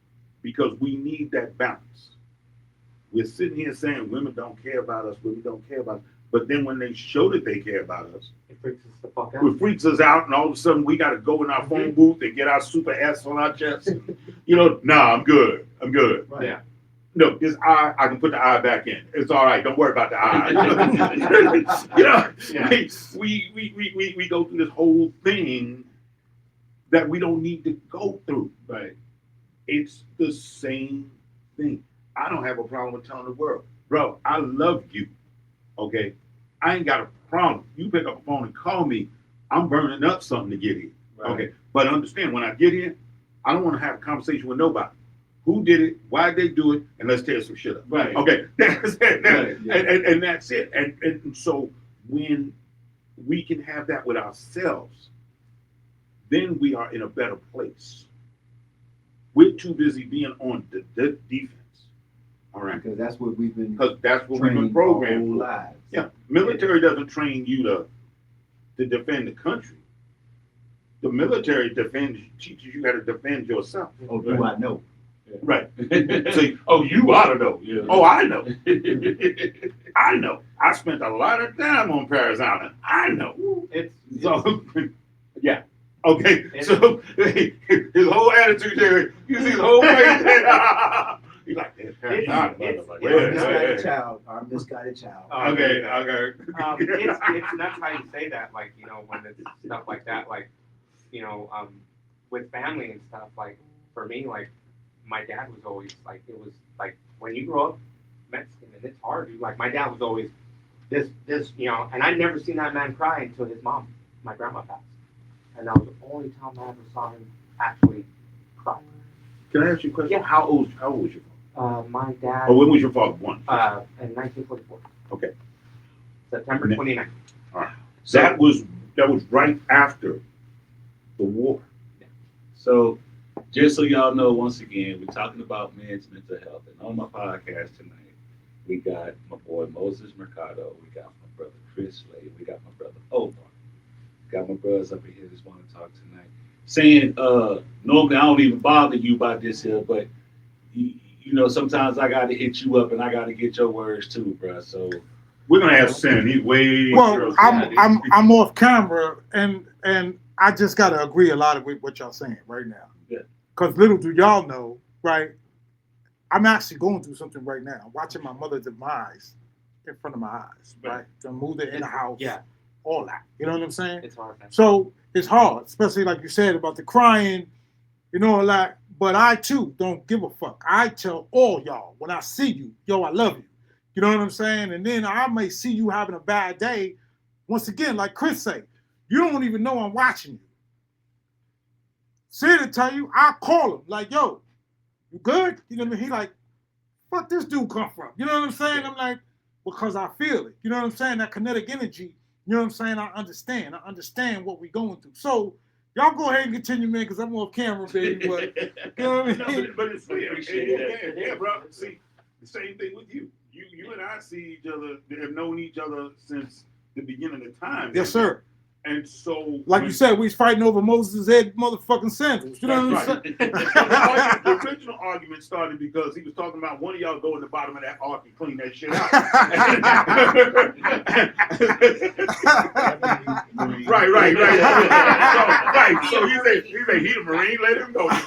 Because we need that balance. We're sitting here saying women don't care about us, but then when they show that they care about us, It freaks us the fuck out. it freaks us out, and all of a sudden we got to go in our phone booth and get our super S on our chest. Nah, I'm good. Right. Yeah. No, this eye, I can put the eye back in. It's all right. Don't worry about the eye. Yeah. We go through this whole thing that we don't need to go through. Right. It's the same thing. I don't have a problem with telling the world, bro, I love you. Okay? I ain't got a problem. You pick up the phone and call me. I'm burning up something to get here. Right. Okay? But understand, when I get here, I don't want to have a conversation with nobody. Who did it? Why did they do it? And let's tear some shit up. Right. Okay? That's it. Right, yeah. And that's it. And so when we can have that with ourselves, then we are in a better place. We're too busy being on the defense. All right. Because that's what we've been Because that's what we've been trained programmed our whole for. lives. Yeah. Military doesn't train you to defend the country. The military teaches you how to defend yourself. Oh, do I know? Right. See, oh, you ought to know. Yeah. Oh, I know. I know. I spent a lot of time on Paris Island. I know. It's So, yeah. Okay. So his whole attitude there, you see his whole face there. He's like, yeah, Paris Island. it's- Like, it's- yeah. Child, our misguided child. Okay. it's nuts how you say that, like, when it's stuff like that, like, with family and stuff, like, for me, like, my dad was always, like, it was, like, when you grow up Mexican, and it's hard, dude, like, my dad was always this, and I'd never seen that man cry until his mom, my grandma, passed. And that was the only time I ever saw him actually cry. Can I ask you a question? Yeah. How old was your father? My dad, Or when was your father born? in 1944. Okay. September 29th. That was right after the war. So, just so y'all know, once again, we're talking about men's mental health. And on my podcast tonight, we got my boy Moses Mercado, we got my brother Chris Slade, we got my brother Omar. Got my brothers up in here just want to talk tonight. Saying, normally I don't even bother you about this here, but sometimes I got to hit you up and I got to get your words too, bro. So We're gonna have Sin. He's way. Well, I'm off camera, and I just gotta agree a lot with what y'all saying right now. Yeah. Because little do y'all know, right? I'm actually going through something right now. I'm watching my mother's demise in front of my eyes, right? So I moved her in the house, Yeah. all that. You know what I'm saying? It's hard, man. So it's hard, especially like you said about the crying, like. But I too don't give a fuck. I tell all y'all when I see you, yo, I love you. You know what I'm saying? And then I may see you having a bad day. Once again, like Chris say, you don't even know I'm watching you. See to tell you, I call him like, yo, you good? You know what I mean? He like, fuck this dude come from? You know what I'm saying? I'm like, because I feel it. You know what I'm saying? That kinetic energy. You know what I'm saying? I understand what we going through. So y'all go ahead and continue, man, because I'm off camera, baby. But you know what I mean? But it's real. Appreciate that. Yeah, bro. See, the same thing with you. You and I see each other, have known each other since the beginning of time. Yes, sir. And so, Like you said, we was fighting over Moses' head motherfucking sandals. You know that's what I'm right. saying? The original argument started because he was talking about one of y'all go in the bottom of that ark and clean that shit out. Right. So he said he the Marine, let him go. Right?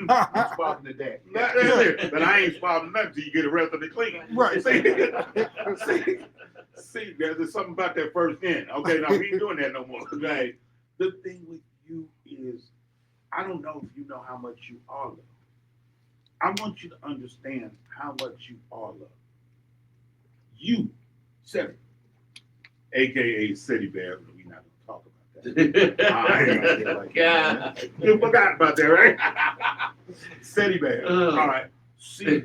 I'm swapping the day. That's it. But I ain't swapping nothing till you get the rest of it clean. Right. See, there's something about that first in. Okay, now we ain't doing that no more. Right. The thing with you is, I don't know if you know how much you are loved. I want you to understand how much you are loved. You, Cedric, aka City Bear, we're not gonna talk about that. I ain't gonna feel like Yeah. that. You forgot about that, right? City Bear. All right. See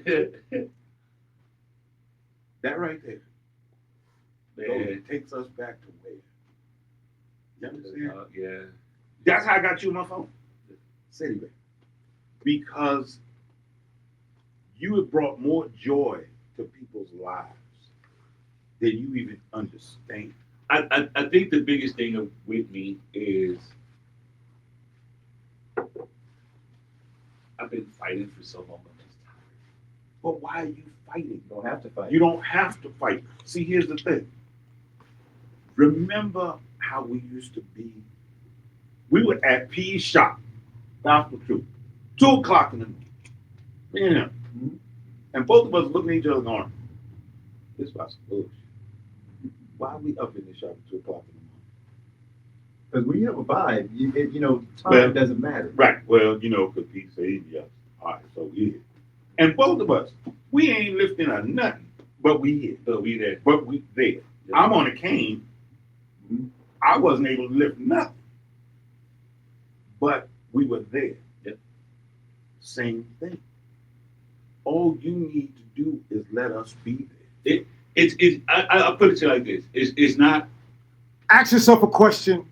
that right there. It takes us back to where? You understand? Yeah. That's how I got you on my phone. City Bear. Because you have brought more joy to people's lives than you even understand. I think the biggest thing with me is I've been fighting for so long. I'm just tired. But why are you fighting? You don't have to fight. You don't have to fight. See, here's the thing. Remember how we used to be? We were at P's shop, gospel truth, 2 o'clock in the morning. Me and him. Mhm. And both of us looking at each other going, this about some bullshit. Why are we up in this shop at 2 o'clock in the morning? Because when you have a vibe, you know, time Well, doesn't matter. Right. Well, you know, because P said yes. All right, so yeah. And both of us, we ain't lifting a nothing, but we here. But we there. But we there. I'm on a cane. Mhm. I wasn't able to lift nothing. But we were there. Yep. Same thing. All you need to do is let us be there. I'll put it to you like this. It's not. Ask yourself a question: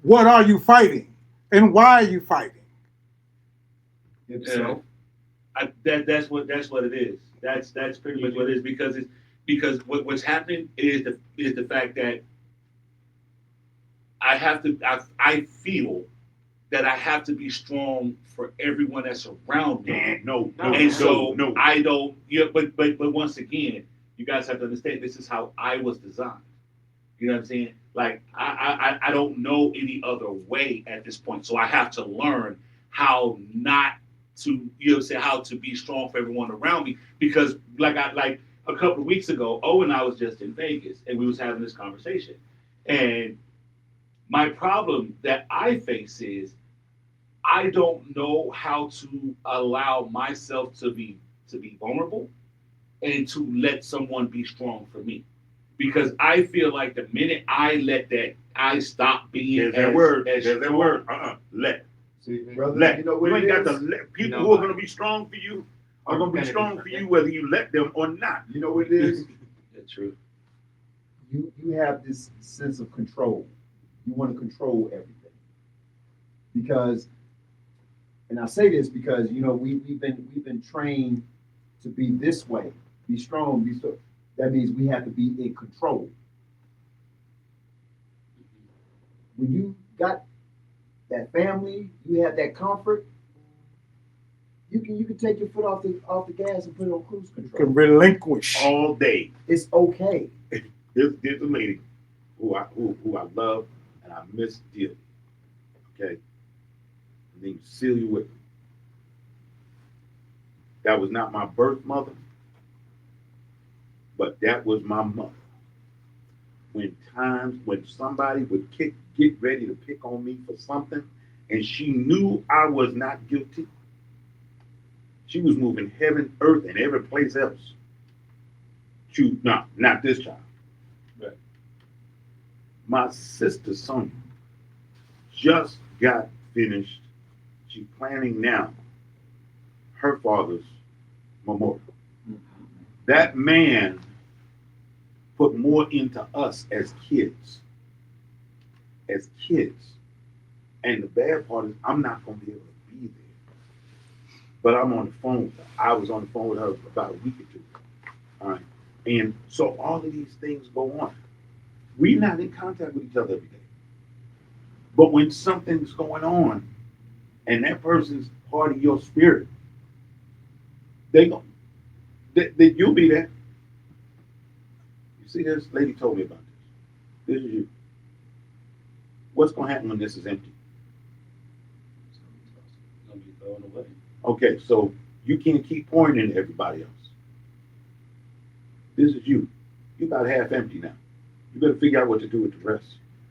what are you fighting, and why are you fighting? If so, That's what it is. That's pretty much what it is because what's happening is the fact that I feel that I have to be strong for everyone that's around me. Man, no, And so no. I don't. Yeah, but once again, you guys have to understand this is how I was designed. You know what I'm saying? Like I don't know any other way at this point, so I have to learn how not to, you know what I'm saying, how to be strong for everyone around me. Because like a couple of weeks ago, O and I was just in Vegas and we was having this conversation, and my problem that I face is I don't know how to allow myself to be vulnerable and to let someone be strong for me. Because I feel like the minute I let that, I stop being There's that word. as There's that strong. word. Let. see, brother, Let. you know what You ain't it got to is? let. People You know who are why? going to be strong for you are going to be Identity, strong for yeah. you whether you let them or not. You know what it is? That's true. You have this sense of control. You want to control everything. Because, and I say this because, you know, we've been trained to be this way, be strong, be so. That means we have to be in control. When you got that family, you have that comfort, you can take your foot off the gas and put it on cruise You control. can relinquish. All day. It's okay. There's a lady who I love and I miss dearly. Okay? Her name's Celia Whitman. That was not my birth mother, but that was my mother. When somebody would get ready to pick on me for something, and she knew I was not guilty, she was moving heaven, earth, and every place else. Not this child. Right. My sister Sonia just got finished. She's planning now her father's memorial. That man put more into us as kids. And the bad part is I'm not going to be able to be there. But I'm on the phone with her. I was on the phone with her about a week or two. All right. And so all of these things go on. We're not in contact with each other every day. But when something's going on and that person's part of your spirit, you'll be there. You see, this lady told me about this. This is you. What's going to happen when this is empty? It's gonna be thrown away. Okay, so you can't keep pouring into everybody else. This is you. You about half empty now. You better figure out what to do with the rest.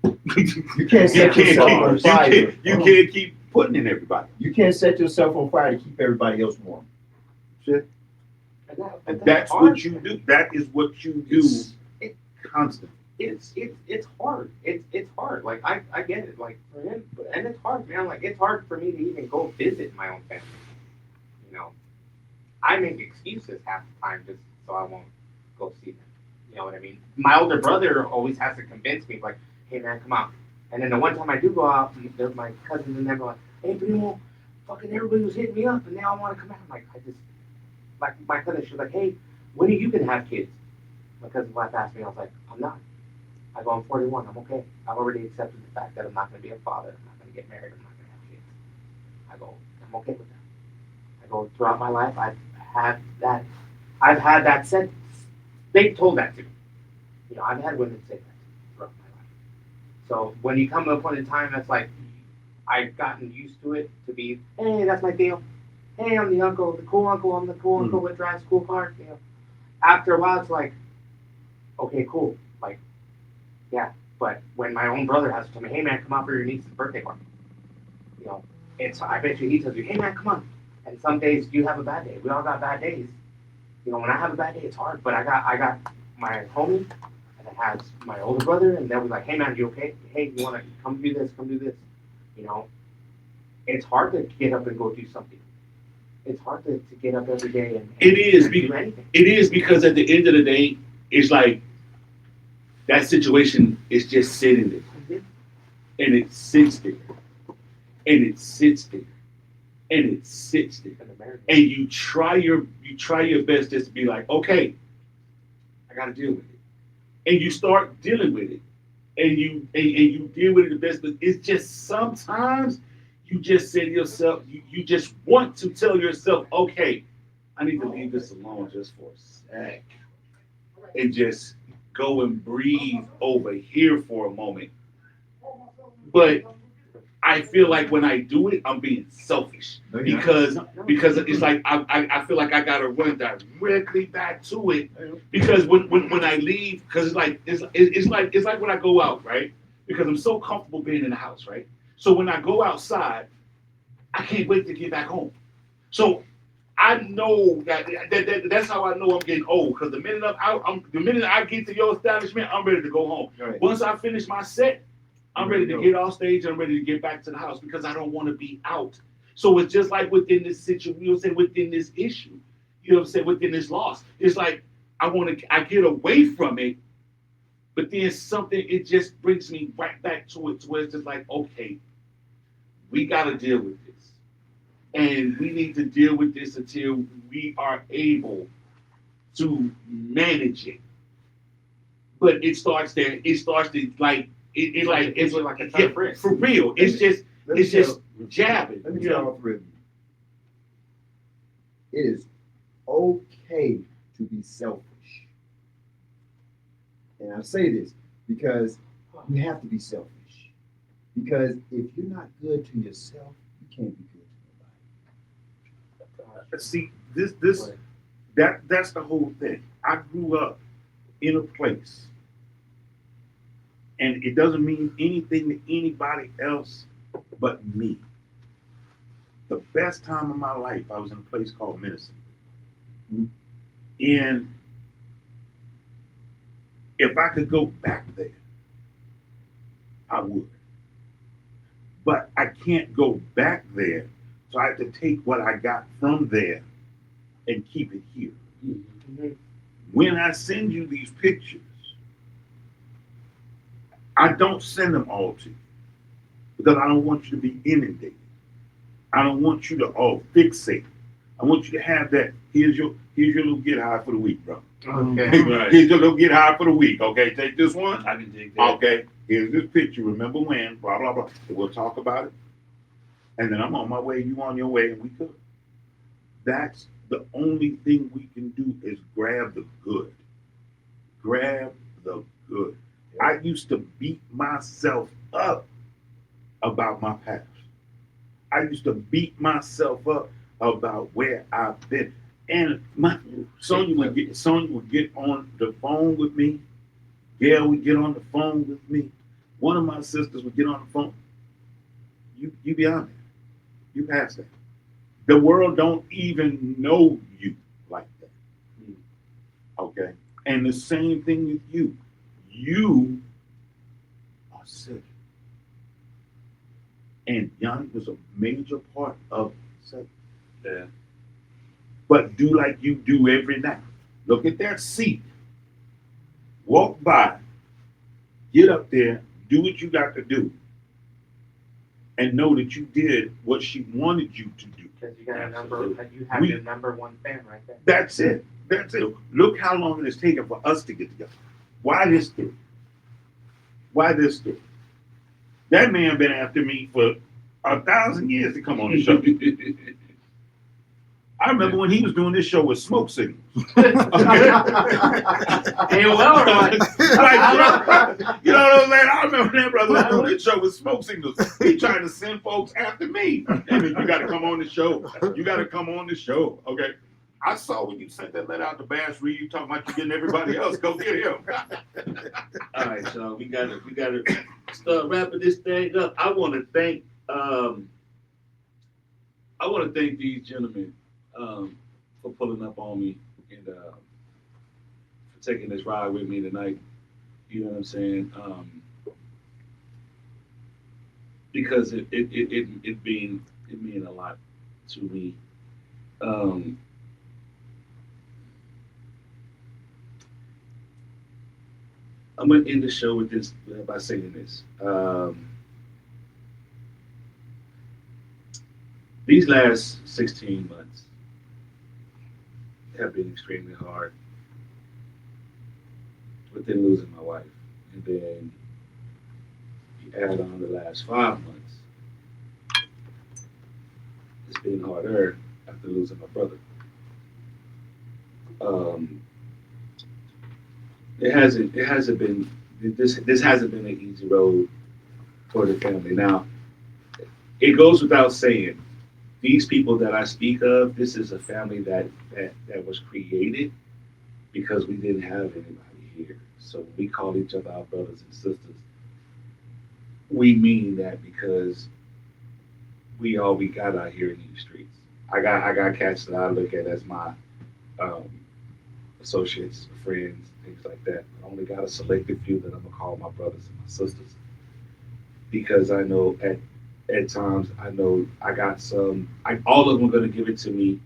You can't set yourself on fire. You can't keep putting in everybody. You can't set yourself on fire to keep everybody else warm. Shit. And That's hard. what you do. That is what you do constantly. It's hard. It's hard. Like I get it. Like for him, and it's hard, man. Like it's hard for me to even go visit my own family. You know, I make excuses half the time just so I won't go see them. You know what I mean? My older brother always has to convince me, like, hey man, come out. And then the one time I do go out, my cousins and them are like, hey primo, fucking everybody was hitting me up and now I want to come out. I'm like, like my cousin, she was like, hey, when are you gonna have kids? My cousin's wife asked me, I was like, I'm not. I go, I'm 41, I'm okay. I've already accepted the fact that I'm not gonna be a father, I'm not gonna get married, I'm not gonna have kids. I go, I'm okay with that. I go, throughout my life, I've had that said. They told that to me. You know, I've had women say that to me throughout my life. So when you come to a point in time that's like, I've gotten used to it to be, hey, that's my deal. Hey, I'm the uncle, the cool uncle. I'm the cool uncle that drives cool cars. You know, after a while, it's like, okay, cool. Like, yeah. But when my own brother has to tell me, hey man, come out for your niece's birthday party. You know, I bet you he tells you, hey man, come on. And some days you have a bad day. We all got bad days. You know, when I have a bad day, it's hard. But I got my homie, and it has my older brother, and they'll be like, "Hey man, you okay? Hey, you wanna come do this? Come do this." You know, it's hard to get up and go do something. It's hard to get up every day and do anything. It is because at the end of the day, it's like that situation is just sitting there, and it sits there, and it sits there, and it sits there, and you try your best just to be like, okay, I got to deal with it, and you start dealing with it, and you deal with it the best. But it's just sometimes you just say to yourself, you just want to tell yourself, okay, I need to leave this alone just for a sec, and just go and breathe over here for a moment. But I feel like when I do it, I'm being selfish because it's like I feel like I gotta run directly back to it because when I leave, because it's like when I go out, right? Because I'm so comfortable being in the house, right? So when I go outside, I can't wait to get back home. So I know that's how I know I'm getting old because the minute I get to your establishment, I'm ready to go home. Right. Once I finish my set, I'm ready to get off stage. I'm ready to get back to the house because I don't want to be out. So it's just like within this situation, you know, say within this issue, you know what I'm saying, within this loss. It's like I get away from it, but then something, it just brings me right back to it to where it's just like, okay, we got to deal with this. And we need to deal with this until we are able to manage it. But it starts there. It starts to like it's like a ton of bricks. for real. It's just jabbing. Let me tell all three of you. It is okay to be selfish. And I say this because you have to be selfish. Because if you're not good to yourself, you can't be good to nobody. See, that's the whole thing. I grew up in a place, and it doesn't mean anything to anybody else but me. The best time of my life, I was in a place called Medicine. And if I could go back there, I would. But I can't go back there, so I have to take what I got from there and keep it here. Mm-hmm. When I send you these pictures, I don't send them all to you because I don't want you to be inundated. I don't want you to all fixate. I want you to have that. Here's your little get high for the week, bro. Okay. Right. Here's your little get high for the week. Okay, take this one. I can dig that. Okay, here's this picture. Remember when? Blah blah blah. And we'll talk about it. And then I'm on my way. You on your way, and we cook. That's the only thing we can do is grab the good. Grab the good. I used to beat myself up about my past. I used to beat myself up about where I've been. And Sonya would get on the phone with me. Gail would get on the phone with me. One of my sisters would get on the phone. You beyond that. You past that. The world don't even know you like that. Okay? And the same thing with you. You are sick. And Yanni was a major part of it. Yeah. But do like you do every night. Look at that seat. Walk by. Get up there. Do what you got to do. And know that you did what she wanted you to do. Because you got a number, you have your number one fan right there. That's it. That's it. Look how long it has taken for us to get together. Why this through? Why this through? That man been after me for 1,000 years to come on the show. I remember when he was doing this show with smoke signals. AOL or what? Like, you know what I'm saying? I remember that brother was doing this show with smoke signals. He trying to send folks after me. Hey, man, you got to come on the show. You got to come on the show. Okay. I saw when you sent that letter out to Bass Reed, you talking about you getting everybody else. Go get him. All right, so we gotta start wrapping this thing up. I want to thank these gentlemen for pulling up on me and for taking this ride with me tonight. You know what I'm saying? Because it mean a lot to me. I'm gonna end the show with this by saying this. These last 16 months have been extremely hard. But then losing my wife, and then you add on the last 5 months, it's been harder after losing my brother. It hasn't been this hasn't been an easy road for the family. Now, it goes without saying, these people that I speak of, this is a family that was created because we didn't have anybody here. So we call each other our brothers and sisters. We mean that because we all we got out here in these streets. I got cats that I look at as my associates, friends, things like that. I only got a selected few that I'm gonna call my brothers and my sisters, because I know at times I know I got some. All of them are gonna give it to me.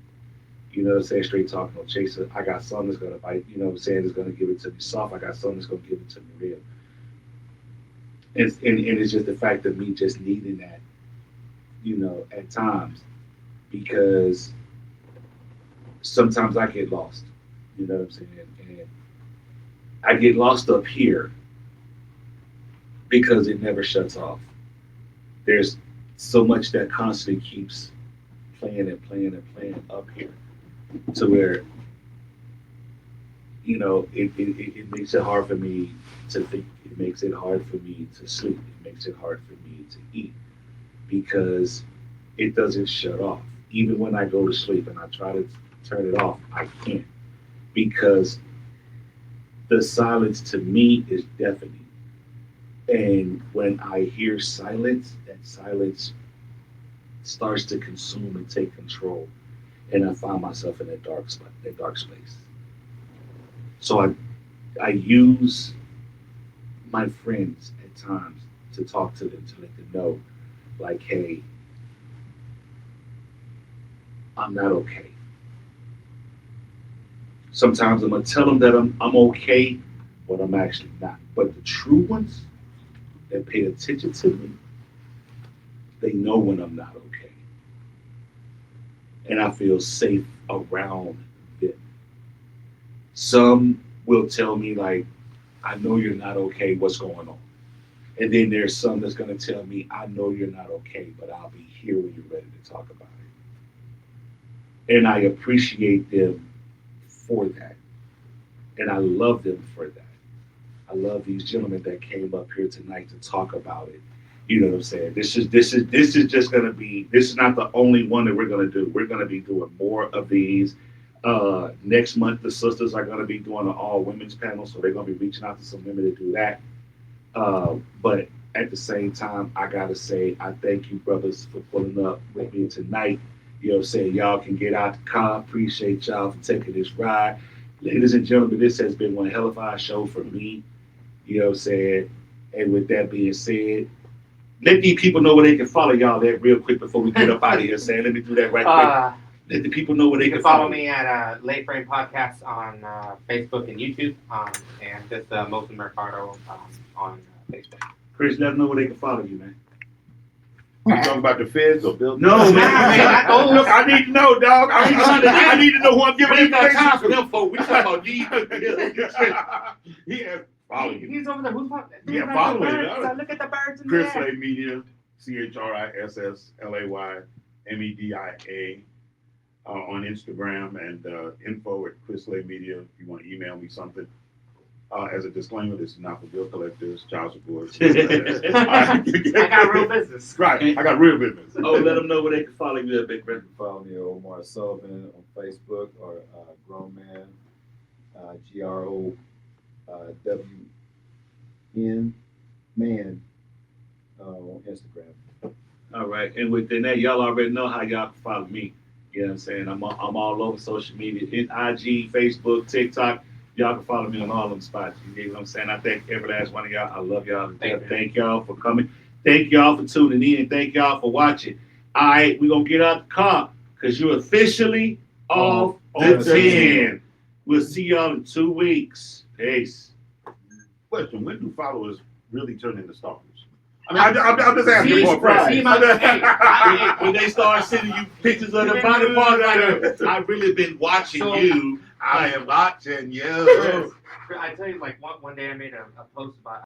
You know what I'm saying? Straight talk, no chaser. I got some that's gonna bite. You know what I'm saying? That's gonna give it to me soft. I got some that's gonna give it to me real. And it's just the fact of me just needing that, you know, at times, because sometimes I get lost. You know what I'm saying? And I get lost up here because it never shuts off. There's so much that constantly keeps playing and playing and playing up here, to where, you know, it makes it hard for me to think. It makes it hard for me to sleep. It makes it hard for me to eat, because it doesn't shut off. Even when I go to sleep and I try to turn it off, I can't, because the silence to me is deafening. And when I hear silence, that silence starts to consume and take control, and I find myself in that dark space. So I use my friends at times to talk to them, to let them know, like, hey, I'm not okay. Sometimes I'm gonna tell them that I'm okay, but I'm actually not. But the true ones that pay attention to me, they know when I'm not okay. And I feel safe around them. Some will tell me, like, I know you're not okay, what's going on? And then there's some that's gonna tell me, I know you're not okay, but I'll be here when you're ready to talk about it. And I appreciate them for that. And I love them for that. I love these gentlemen that came up here tonight to talk about it You know what I'm saying? This is just gonna be. This is not the only one that we're gonna do. We're gonna be doing more of these. Next month, the sisters are gonna be doing an all women's panel, so they're gonna be reaching out to some women to do that. But at the same time, I gotta say, I thank you, brothers, for pulling up with me tonight. You know what I'm saying? Y'all can get out the car. Appreciate y'all for taking this ride. Ladies and gentlemen, this has been one hell of a show for me. You know what I'm saying? And with that being said, let these people know where they can follow y'all there real quick before we get up out of here, Sam. Let me do that right quick. Let the people know where they You can can follow me at Late Frame Podcast on Facebook and YouTube, and just Mosin Mercado on Facebook. Chris, let them know where they can follow you, man. You talking about the feds or building? No, man. man, Look, I need to know, dog. I need to know who I'm giving We ain't got time for information them folks. We talking about these. to. Yeah, follow you. He's over there. Who's following? Yeah, follow me. Look at the birds in Chris there. Lay Media, ChrisLayMedia on Instagram, and info at Chris Lay Media if you want to email me something. As a disclaimer, this is not for bill collectors, child support. I got real business. Right, I got real business. Oh, let them know where they can follow you at Big Red. Follow me at Omar Sullivan on Facebook or Grown Man, GROWN Man on Instagram. All right, and within that, y'all already know how y'all can follow me. You know what I'm saying? I'm all over social media, in IG, Facebook, TikTok. Y'all can follow me on all them spots. You know what I'm saying? I thank every last one of y'all. I love y'all. Thank y'all for coming. Thank y'all for tuning in. Thank y'all for watching. All right, we're going to get out the car because you're officially off the 10. We'll see y'all in 2 weeks. Peace. Question: when do followers really turn into stalkers? I mean, I'm just asking for a friend. When they start sending you pictures of the body parts, like, I've really been watching you. I am watching you. I tell you, like one day I made a post about